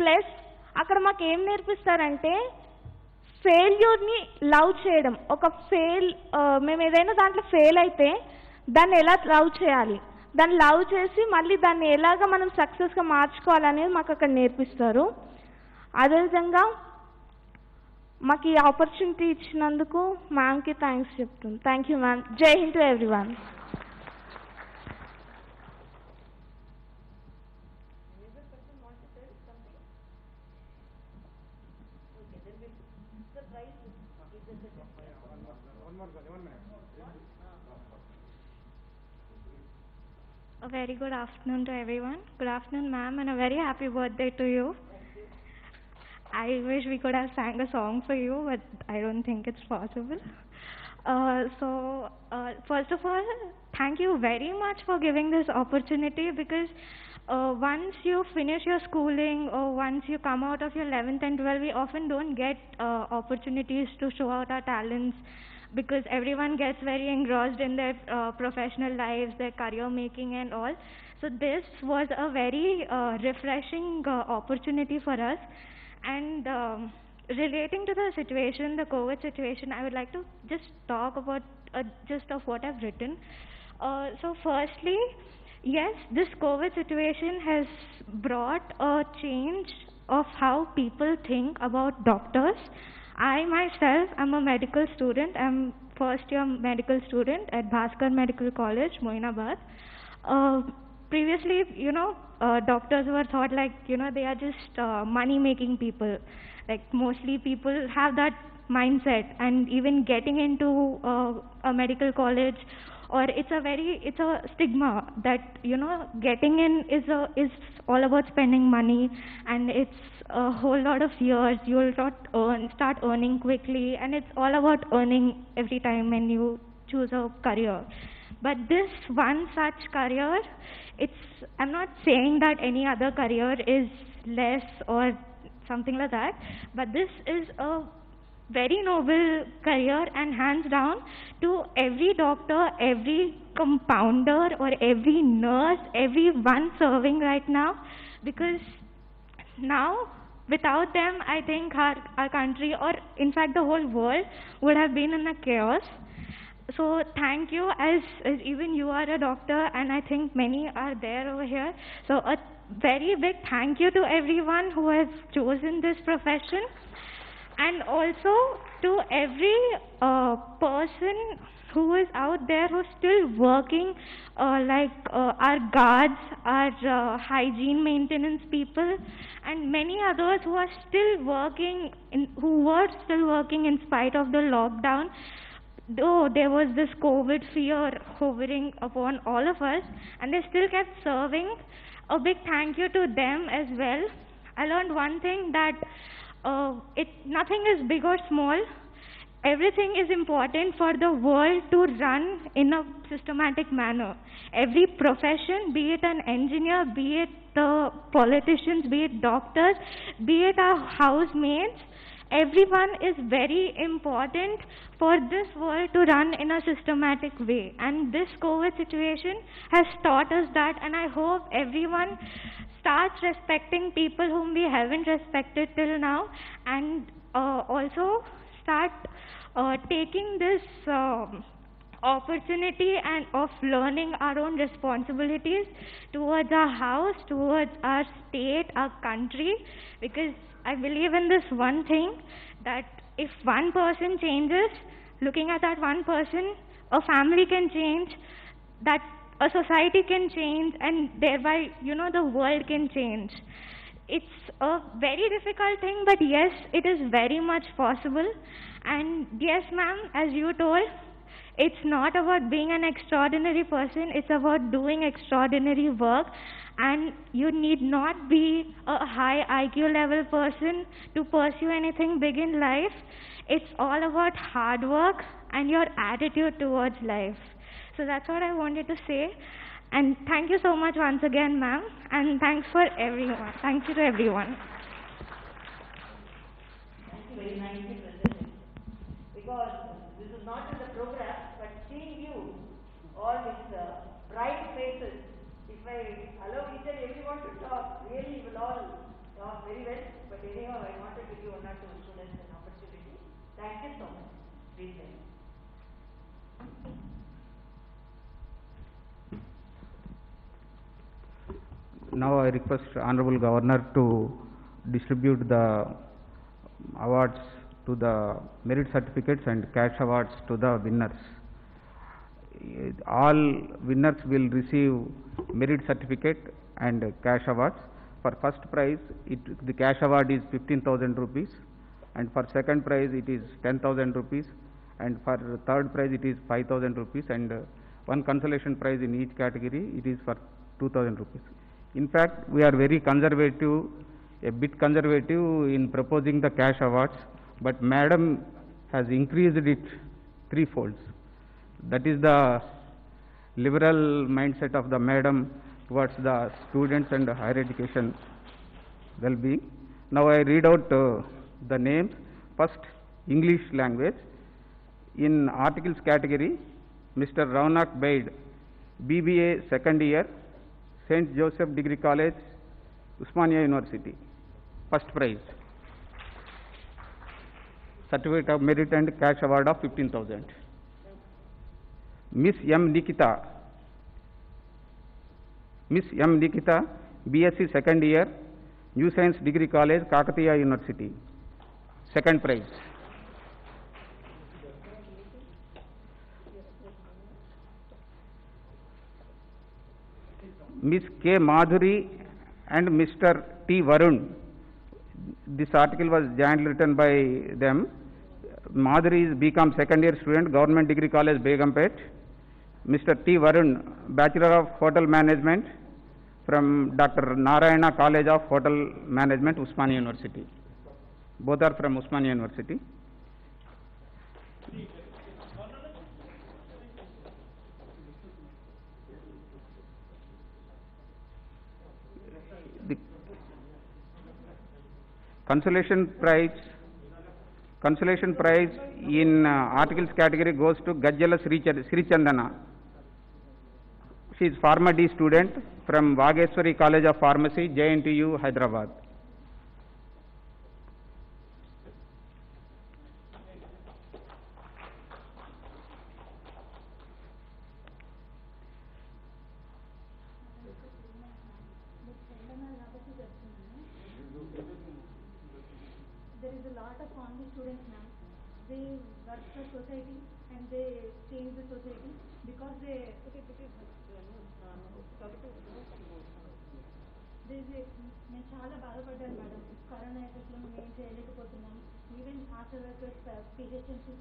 ప్లస్ అక్కడ మాకు ఏం నేర్పిస్తారంటే, ఫెయిల్యూర్ని లవ్ చేయడం. మేము ఏదైనా దాంట్లో ఫెయిల్ అయితే దాన్ని ఎలా లవ్ చేయాలి, దాన్ని లవ్ చేసి మళ్ళీ దాన్ని ఎలాగ మనం సక్సెస్గా మార్చుకోవాలనేది మాకు అక్కడ నేర్పిస్తారు. అదేవిధంగా మాకు ఈ ఆపర్చునిటీ ఇచ్చినందుకు మ్యామ్కి థ్యాంక్స్ చెప్తున్నాను. Thank you ma'am. Jai Hind to everyone. A very good afternoon to everyone. Good afternoon, ma'am, and a very happy birthday to you. I wish we could have sang a song for you, but I don't think it's possible. First of all, thank you very much for giving this opportunity, because once you finish your schooling or once you come out of your 11th and 12th, we often don't get opportunities to show out our talents, because everyone gets very engrossed in their professional lives, their career making and all. So this was a very refreshing opportunity for us. And relating to the situation, the COVID situation, I would like to just talk about just of what I've written. So firstly, yes, this COVID situation has brought a change of how people think about doctors. I myself am a medical student. I'm first year medical student at Bhaskar Medical College, Moinabad. Previously, doctors were thought like, they are just money-making people. Like mostly people have that mindset, and even getting into a medical college, or it's a stigma that, getting in is all about spending money, and it's a whole lot of years. You will not start earning quickly, and it's all about earning every time when you choose a career. But this one such career, I'm not saying that any other career is less or something like that, but this is a very noble career, and hands down to every doctor, every compounder, or every nurse, everyone serving right now, because now without them, I think our country, or in fact the whole world, would have been in a chaos. So thank you, as even you are a doctor, and I think many are there over here. So a very big thank you to everyone who has chosen this profession, and also to every person who is out there who's still working, like our guards, our hygiene maintenance people, and many others who are still working, who were still working in spite of the lockdown. Though there was this COVID fear hovering upon all of us, and they still kept serving. A big thank you to them as well. I learned one thing, that nothing is big or small. Everything is important for the world to run in a systematic manner. Every profession, be it an engineer, be it the politicians, be it doctors, be it our housemaids, everyone is very important for this world to run in a systematic way. And this COVID situation has taught us that, and I hope everyone starts respecting people whom we haven't respected till now, and also start taking this opportunity and of learning our own responsibilities towards our house, towards our state, our country, because I believe in this one thing, that if one person changes, looking at that one person, a family can change, that a society can change, and thereby, the world can change. It's a very difficult thing, but yes, it is very much possible. And yes, ma'am, as you told, it's not about being an extraordinary person, it's about doing extraordinary work. And you need not be a high IQ level person to pursue anything big in life. It's all about hard work and your attitude towards life. So that's what I wanted to say. And thank you so much once again, ma'am. And thanks for everyone. Thank you to everyone. Thank you very nicely presented. Because this is not in the program, but seeing you all with bright faces, if I allow each and everyone to talk, really you will all talk very well. But anyhow, I want to give you one or two students an opportunity. Thank you so much. Please say. Now I request Honorable Governor to distribute the awards to the merit certificates and cash awards to the winners. All winners will receive merit certificate and cash awards. For first prize, the cash award is 15,000 rupees, and for second prize it is 10,000 rupees, and for third prize it is 5,000 rupees, and one consolation prize in each category, it is for 2,000 rupees. In fact, we are very conservative, a bit conservative in proposing the cash awards, but Madam has increased it threefolds. That is the liberal mindset of the Madam towards the students and higher education well-being. Now I read out the names. First, English language. In articles category, Mr. Raunak Baid, BBA second year, St. Joseph Degree College, Usmania University. First prize. Certificate of merit and cash award of 15,000. Miss M. Nikita. Miss M. Nikita, BSc second year, New Science Degree College, Kakatiya University. Second prize. Miss K. Madhuri and Mr. T. Varun. This article was jointly written by them. Madhuri is BCom second year student, Government Degree College, Begumpet. Mr. T. Varun, Bachelor of Hotel Management from Dr. Narayana College of Hotel Management, Usmania University. Both are from Usmania University. The consolation prize in articles category goes to Gajjala Sri Chandana. She is Pharma D student from Vageswari College of Pharmacy, JNTU, Hyderabad. on the students, ma'am. They work for society and they change the society because they మేము చాలా బాధపడ్డాను madam. Corona ఎఫెక్ట్లో మేము ఏం చేయలేకపోతున్నాం. Even ASHA workers పిహెచ్ఎంసీ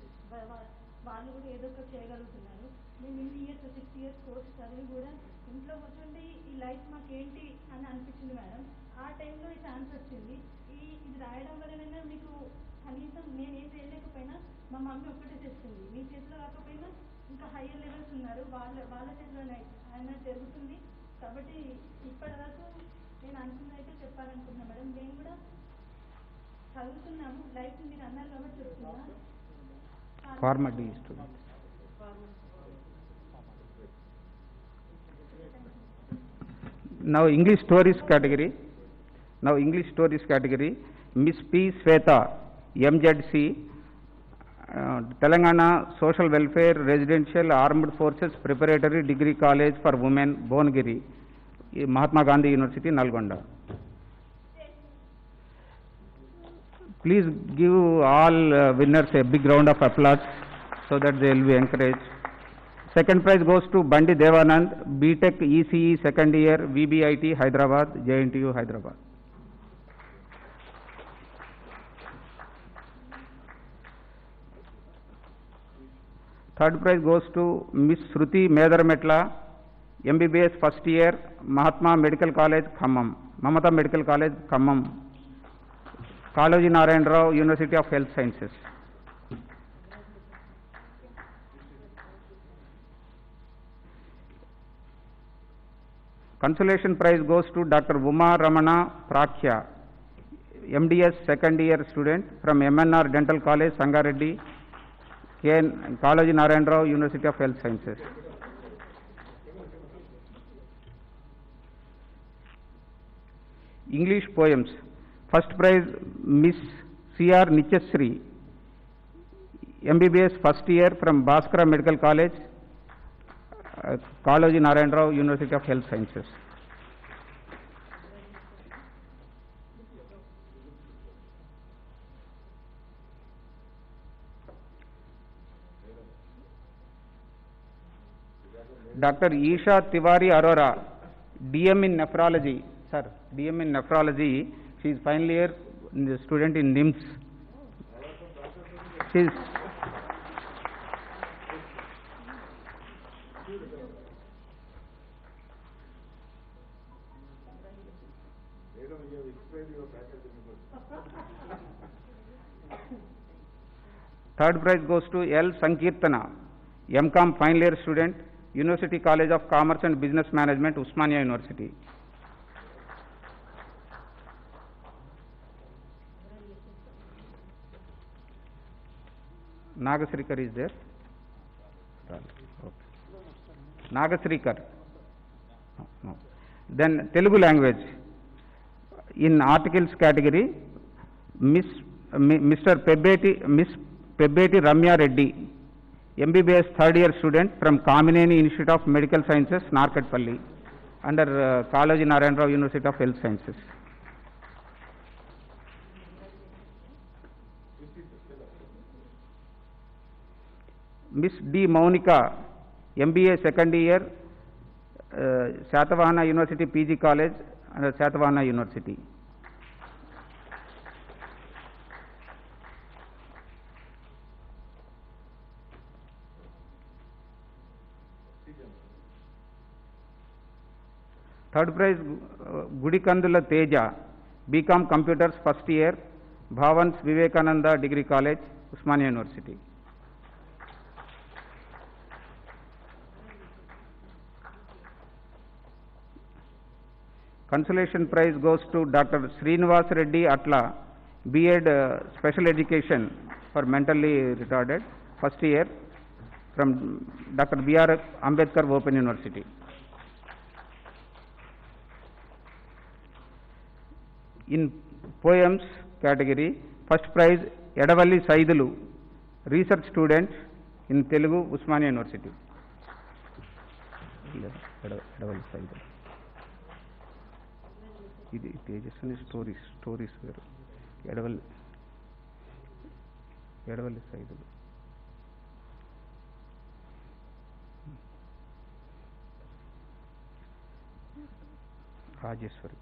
వాళ్ళు కూడా ఏదో ఒకటి చేయగలుగుతున్నారు. మేము ఇన్ని ఇయర్స్ 6 years కోర్స్ చదివి కూడా ఇంట్లో కూర్చుండి ఈ లైఫ్ మాకేంటి అని అనిపించింది మేడం. ఆ టైంలో ఈ ఛాన్స్ వచ్చింది. ఇది రాయడం వల్లనైనా మీకు కనీసం నేనేం చేయలేకపోయినా మా మమ్మీ ఒక్కటే చేస్తుంది. మీ చేతిలో కాకపోయినా ఇంకా హయ్యర్ లెవెల్స్ ఉన్నారు, వాళ్ళ చేతిలోనే అయినా జరుగుతుంది. కాబట్టి ఇప్పటివరకు నేను అనుకున్నైతే చెప్పాలనుకుంటున్నా మేడం. మేము కూడా చదువుతున్నాము, లైఫ్ మీరు అన్నారు కాబట్టి చెప్తున్నా. Now English stories category. Miss P. Sweta, MZC, Telangana Social Welfare Residential Armed Forces Preparatory Degree College for Women, Bongiri, Mahatma Gandhi University, Nalgonda. Please give all winners a big round of applause so that they will be encouraged. Second prize goes to Bandi Devanand, BTech ECE second year, VBIT Hyderabad, JNTU Hyderabad. Third prize goes to Miss Shruti Medarmetla, MBBS first year, Mahatma Medical College, Khammam, Mamata Medical College, Khammam, Kaloji Narayan Rao, University of Health Sciences. Consolation prize goes to Dr. Uma Ramana Prakhya, MDS second year student from MNR Dental College, Sangareddy, Kaloji Narayan Rao, University of Health Sciences. English poems. First prize Miss C.R. Nityasri, MBBS first year from Bhaskara Medical College, Kaloji Narayan Rao, University of Health Sciences. Dr. Isha Tiwari Arora, DM in nephrology. Sir, DM in nephrology. She is final year student in NIMS. She is Third prize goes to L. Sankirtana, MCOM final year student, University College of Commerce and Business Management, Usmania University. Nagasrikar is there? Okay. Nagasrikar. No. Then Telugu language. In articles category, Miss Pebbeti Ramya Reddy, MBBS third year student from Kamineni Institute of Medical Sciences, Narkatpalli, under Kaloji Narayan Rao, University of Health Sciences. Miss D. Maunika, MBA second year, Satavahana University PG College, under Satavahana University. Third prize, Gudikandula Teja, BCom Computers first year, Bhavans Vivekananda Degree College, Usmania University. Consolation prize goes to Dr. Srinivas Reddy Atla, B.Ed Special Education for mentally retarded, first year, from Dr. B.R. Ambedkar Open University. In poems category, first prize Edavalli Saidulu, research student in Telugu, Usmania University. Edavalli Saidulu. Tejaswini stories were Edavalli. Edavalli Saidulu Rajeshwari.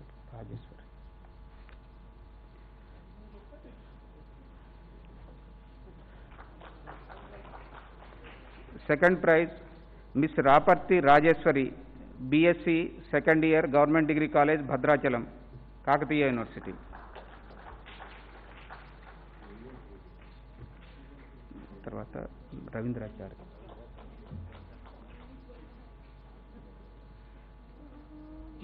Second prize, Miss Raparthi Rajeshwari, BSc, second year, Government Degree College, Bhadrachalam, Kakatiya University. Tarvata Ravindrachari.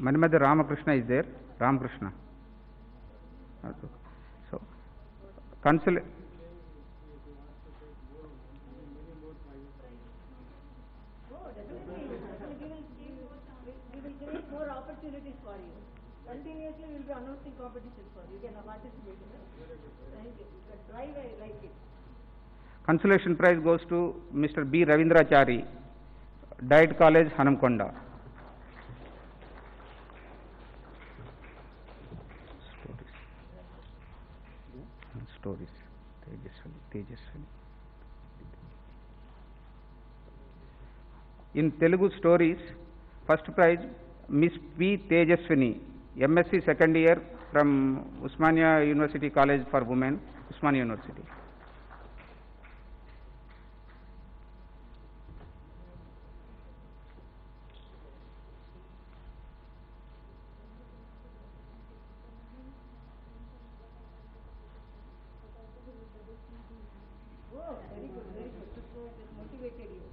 Manimadhi Ramakrishna is there. Ramakrishna. So, more opportunities for you. Continuously we will be announcing competitions for you. You can participate in it. Thank you. The drive, I like it. Consolation prize goes to Mr. B. Ravindrachari, Diet College, Hanamkonda. Stories. Tejaswani. In Telugu stories, first prize, Miss P. Tejaswini, MSc second year from Usmania University College for Women, Usmania University. Oh, very good, very good. So it has motivated you,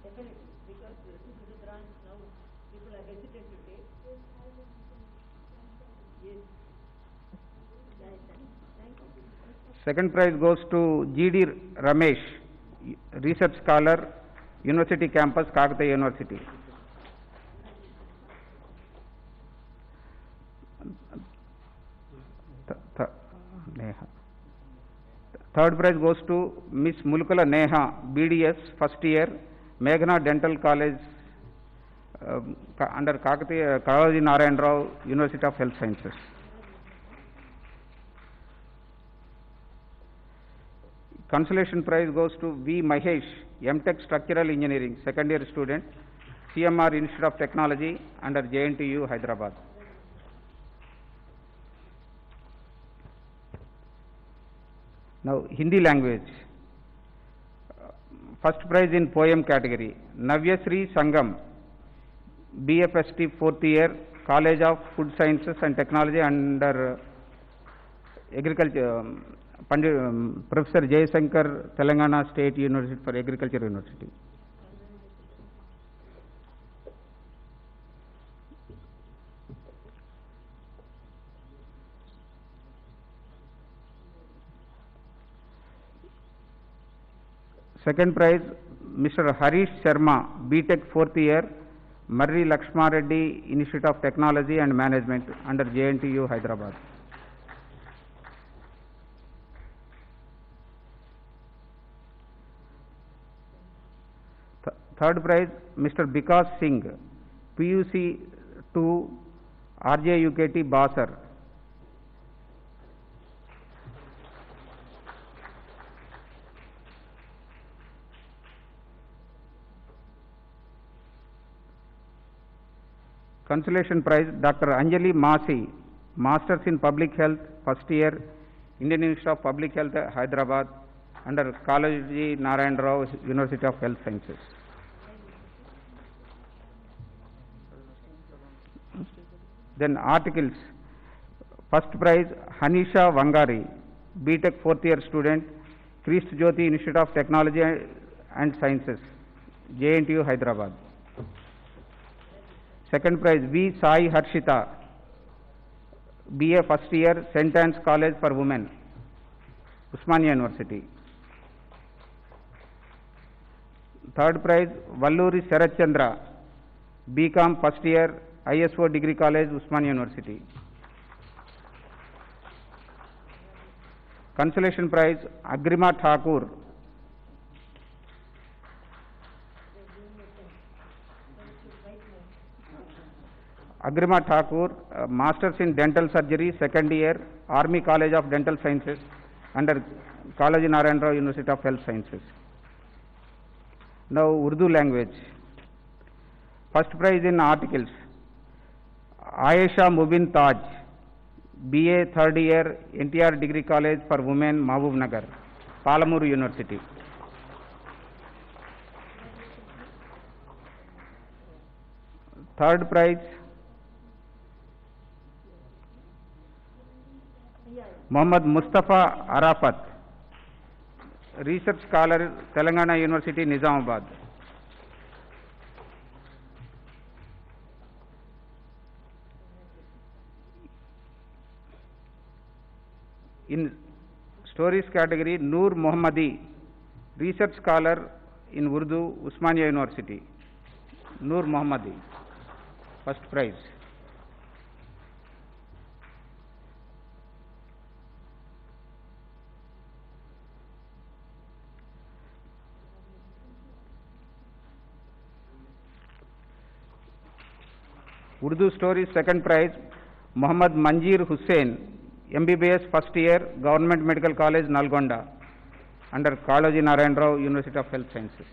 definitely, because this is the grant now, people are hesitant to take. Yes. Thank you. Second prize goes to G.D. Ramesh, research scholar, University Campus, Kakatiya University. Neha. Third prize goes to Miss Mulkula Neha, BDS, first year, Meghna Dental College, under Kakatiya, Kalaji Narayan Rao, University of Health Sciences. Consolation prize goes to V. Mahesh, M.Tech Structural Engineering, second year student, CMR Institute of Technology, under JNTU, Hyderabad. Now, Hindi language. First prize in poem category, Navyasri Sangam, BFST, fourth year, College of Food Sciences and Technology, under Agriculture, Professor Jayasankar, Telangana State University for Agriculture University. Second prize, Mr. Harish Sharma, BTech fourth year, Marri Lakshma Reddy Institute of Technology and Management, under JNTU, Hyderabad. Third prize, Mr. Bikas Singh, PUC 2, RJUKT, Basar. Consolation prize, Dr. Anjali Masi, Masters in Public Health, first year, Indian Institute of Public Health, Hyderabad, under Kalaji Narayan Rao, University of Health Sciences. Then articles. First prize, Hanisha Wangari, BTech fourth year student, Christ Jyoti Institute of Technology and Sciences, JNTU, Hyderabad. Second prize, V. Sai Harshita, BA first year, St. Anne's College for Women, Usmania University. Third prize, Valluri Sharat Chandra, BCom first year, ISO Degree College, Usmania University. Consolation prize, Agrima Thakur, Masters in Dental Surgery, second year, Army College of Dental Sciences, under Kalaji Narayan Rao, University of Health Sciences. Now Urdu language. First prize in articles, Ayesha Mubin Taj, BA third year, NTR Degree College for Women, Mahbub Nagar, Palamuru University. Third prize, Muhammad Mustafa Arafat, Research Scholar, Telangana University, Nizamabad. In stories category, Noor Mohammadi, Research Scholar in Urdu, Usmania University. Noor Mohammadi, first prize. Urdu stories second prize, Muhammad Manjeer Hussain, MBBS first year, Government Medical College, Nalgonda, under Kalaji Narayan Rao, University of Health Sciences.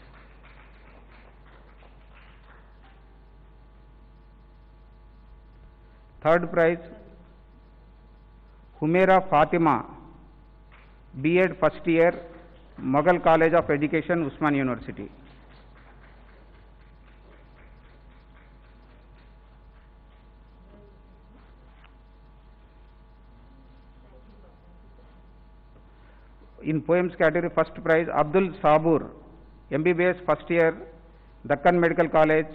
Third prize, Humaira Fatima, B.Ed first year, Mughal College of Education, Usman University. In poems category, first prize, Abdul Sabur, MBBS first year, Deccan Medical College,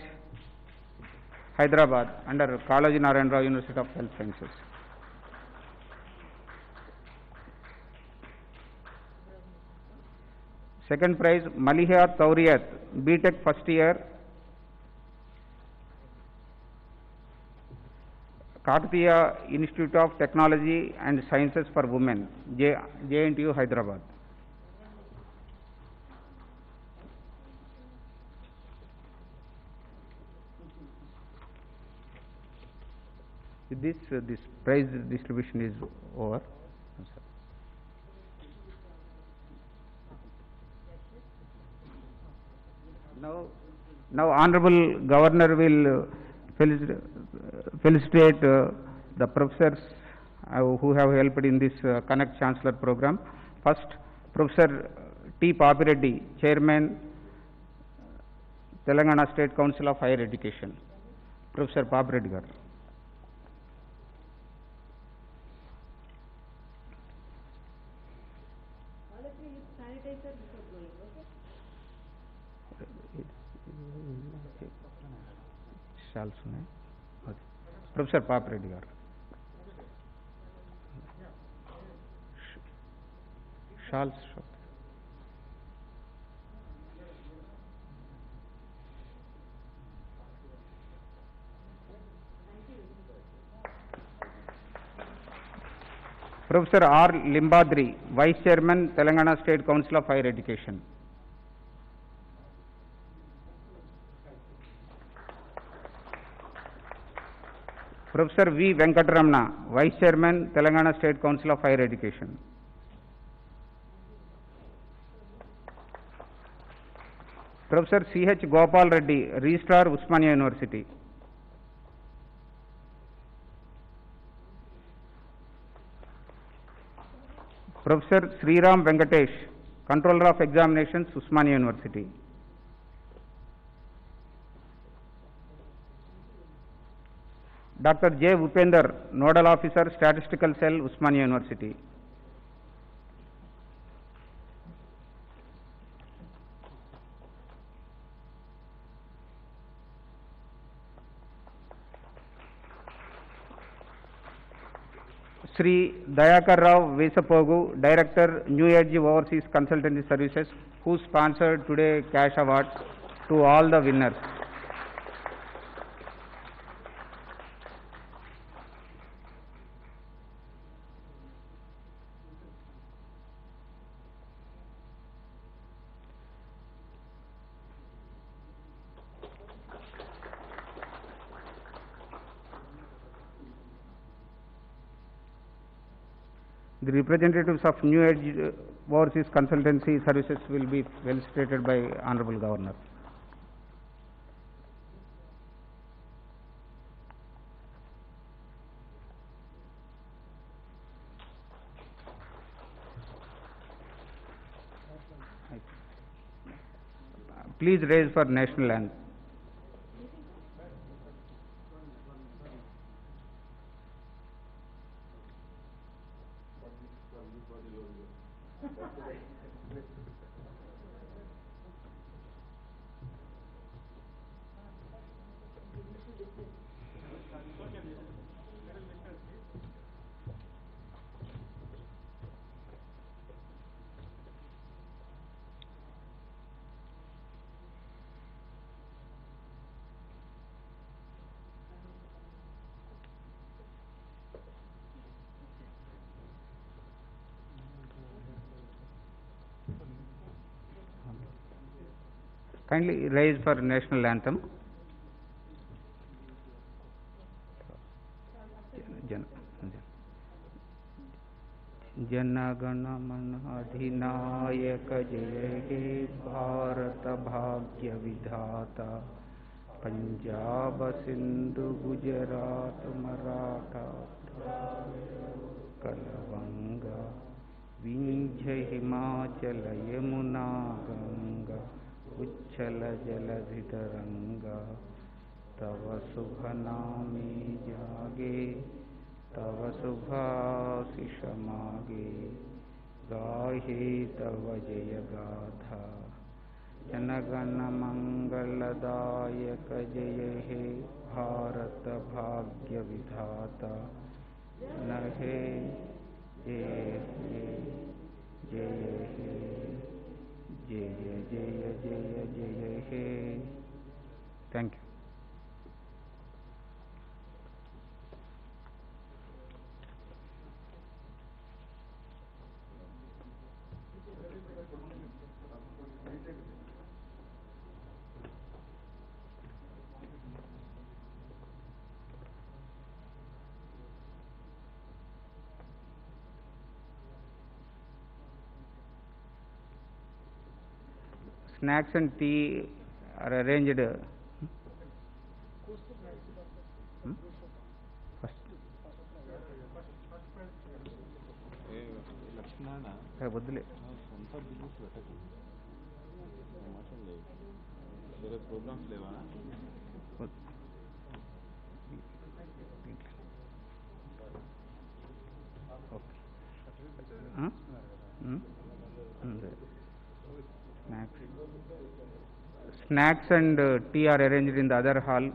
Hyderabad, under Kalaji Narayan Rao, University of Health Sciences. Second prize, Maliha Tauriyat, BTech first year, Kakatiya Institute of Technology and Sciences for Women, JNTU, Hyderabad. With this, this prize distribution is over. Now Honorable Governor will felicitate the professors who have helped in this Connect Chancellor program. First, Professor T. Papireddy, Chairman, Telangana State Council of Higher Education. Professor Papireddy garu. Shals ఉన్నాయి. Professor Papireddy గారు. Shawls. Professor R. Limbadri, Vice Chairman, Telangana State Council of Higher Education. Professor V. Venkataramana, Vice Chairman, Telangana State Council of Higher Education. Professor C. H. Gopal Reddy, Registrar, Usmania University. Professor Sriram Venkatesh, Controller of Examinations, Usmania University. Dr. J. Upender, Nodal Officer, Statistical Cell, Usmania University. Sri Dayakar Rao Vesapogu, Director, New Age Overseas Consultancy Services, who sponsored today cash awards to all the winners. The representatives of New Age Overseas Consultancy Services will be felicitated by Honorable Governor. Please raise for national anthem. Kindly raise for national anthem. जनगण मन अधिनायक जय हे भारत भाग्य विधाता पंजाब सिंधु गुजरात मराठा कलवंगा विंध्य हिमाचल यमुना गंगा उच्छल जलधितरंगा तव शुभ नामे जागे तव शुभाशिष मागे गाहे तव जय गाथा जनगण मंगलदायक जय हे भारत भाग्य विधाता न हे जय हे जय हे जय जय जय जय हे. Thank you. Snacks and tea are arranged. వద్దులే ప్రోగ్రామ్స్ లేవా Snacks and tea are arranged in the other hall.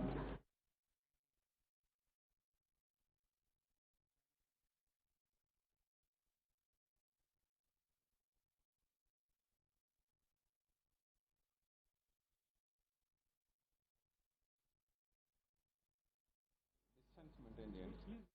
Maintain చేయండి.